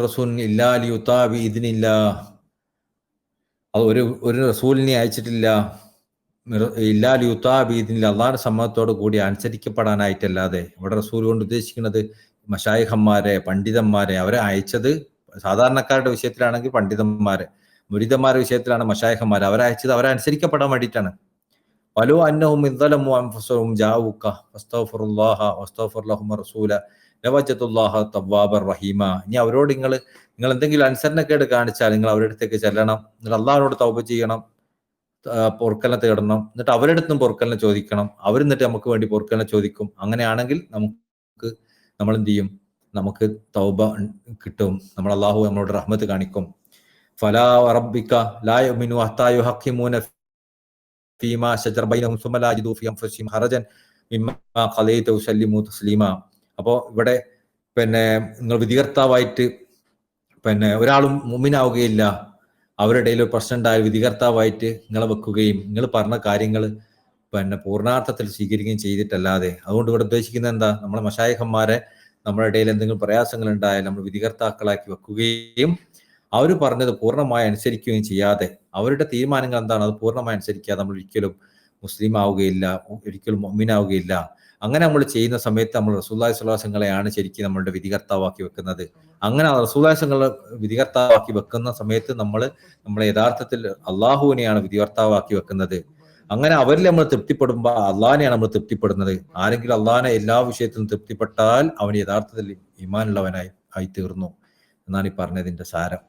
റസൂലിൻ ഇല്ലാ ലിയുതാബി ഇതിനില്ല, അത് ഒരു റസൂലിനെ അയച്ചിട്ടില്ല ഇല്ലാ ലിയുതാബി ഇതിനില്ല, അള്ളാഹുവിന്റെ സമ്മതത്തോടു കൂടി അനുസരിക്കപ്പെടാനായിട്ടല്ലാതെ. ഇവിടെ റസൂൽ കൊണ്ട് ഉദ്ദേശിക്കുന്നത് മശായിഖന്മാരെ, പണ്ഡിതന്മാരെ അവരെ അയച്ചത്. സാധാരണക്കാരുടെ വിഷയത്തിലാണെങ്കിൽ പണ്ഡിതന്മാരെ, മുരീദന്മാരുടെ വിഷയത്തിലാണ് മശായിഖന്മാരെ അവരെ അയച്ചത് അവരെ അനുസരിക്കപ്പെടാൻ വേണ്ടിയിട്ടാണ്. വലോ അന്നഹും ഇദ്ദലമു അൻഫുസഹും ജാഊക വസ്തഗ്ഫിറുല്ലാഹ വസ്തഗ്ഫിർ ലഹും റസൂല ലവജദുല്ലാഹ തവ്വാബർ റഹീമ. ഇനി അവരോട് നിങ്ങൾ എന്തെങ്കിലും അനുസരണക്കേട് കാണിച്ചാൽ നിങ്ങൾ അവരുടെ അടുത്തേക്ക് ചെല്ലണം, എന്നിട്ട് അള്ളാഹുവിനോട് തൗബ ചെയ്യണം, പൊറുക്കലിനെ തേടണം, എന്നിട്ട് അവരുടെ അടുത്തും പൊറുക്കലിനെ ചോദിക്കണം. അവരെന്നിട്ട് നമുക്ക് വേണ്ടി പൊറുക്കലിനെ ചോദിക്കും. അങ്ങനെയാണെങ്കിൽ നമ്മൾ എന്ത് ചെയ്യും? നമുക്ക് തൗബ കിട്ടും, നമ്മൾ അള്ളാഹു നമ്മളോട് റഹ്മത്ത് കാണിക്കും. ഫലാ റബ്ബിക ലാ യുമിനു ഹത്താ യുഹഖിമൂന ഫീമാ ശജറ ബൈനഹും സുമ്മ ലാ യജിദൂ ഫീ അൻഫുസിഹിം ഹറജൻ മിമ്മാ ഖളൈത വസല്ലിമു തസ്ലീമാ. അപ്പോൾ ഇവിടെ നിങ്ങൾ വിധികർത്താവായിട്ട് ഒരാളും മുഅ്മിനാവുകയില്ല, അവരുടെ ഇടയിൽ ഒരു പ്രശ്നം ഉണ്ടായാൽ വിധികർത്താവായിട്ട് നിങ്ങളെ വെക്കുകയും നിങ്ങൾ പറഞ്ഞ കാര്യങ്ങൾ പൂർണ്ണാർത്ഥത്തിൽ സ്വീകരിക്കുകയും ചെയ്തിട്ടല്ലാതെ. അതുകൊണ്ട് ഇവിടെ ഉദ്ദേശിക്കുന്നത് എന്താ? നമ്മളെ മശായിഖന്മാരെ നമ്മുടെ ഇടയിൽ എന്തെങ്കിലും പ്രയാസങ്ങൾ ഉണ്ടായാൽ നമ്മൾ വിധികർത്താക്കളാക്കി വെക്കുകയും അവർ പറഞ്ഞത് പൂർണ്ണമായി അനുസരിക്കുകയും ചെയ്യാതെ, അവരുടെ തീരുമാനങ്ങൾ എന്താണ് അത് പൂർണ്ണമായി അനുസരിക്കാതെ നമ്മൾ ഒരിക്കലും മുസ്ലിം ആവുകയില്ല, ഒരിക്കലും മുഅ്മിനാവുകയില്ല. അങ്ങനെ നമ്മൾ ചെയ്യുന്ന സമയത്ത് നമ്മൾ റസൂലുള്ളാഹി സ്വല്ലല്ലാഹു അലൈഹി വസല്ലമയാണ് ശരിക്കും നമ്മളുടെ വിധികർത്താവാക്കി വെക്കുന്നത്. അങ്ങനെ റസൂലുള്ളാഹി സ്വല്ലല്ലാഹു അലൈഹി വസല്ലം വിധികർത്താവാക്കി വെക്കുന്ന സമയത്ത് നമ്മളെ യഥാർത്ഥത്തിൽ അള്ളാഹുവിനെയാണ് വിധികർത്താവാക്കി വെക്കുന്നത്. അങ്ങനെ അവരിൽ നമ്മൾ തൃപ്തിപ്പെടുമ്പോൾ അള്ളാഹിനെയാണ് നമ്മൾ തൃപ്തിപ്പെടുന്നത്. ആരെങ്കിലും അള്ളാഹിനെ എല്ലാ വിഷയത്തിലും തൃപ്തിപ്പെട്ടാൽ അവൻ യഥാർത്ഥത്തിൽ ഈമാനുള്ളവനായി തീർന്നു എന്നാണ് ഈ പറഞ്ഞതിന്റെ സാരം.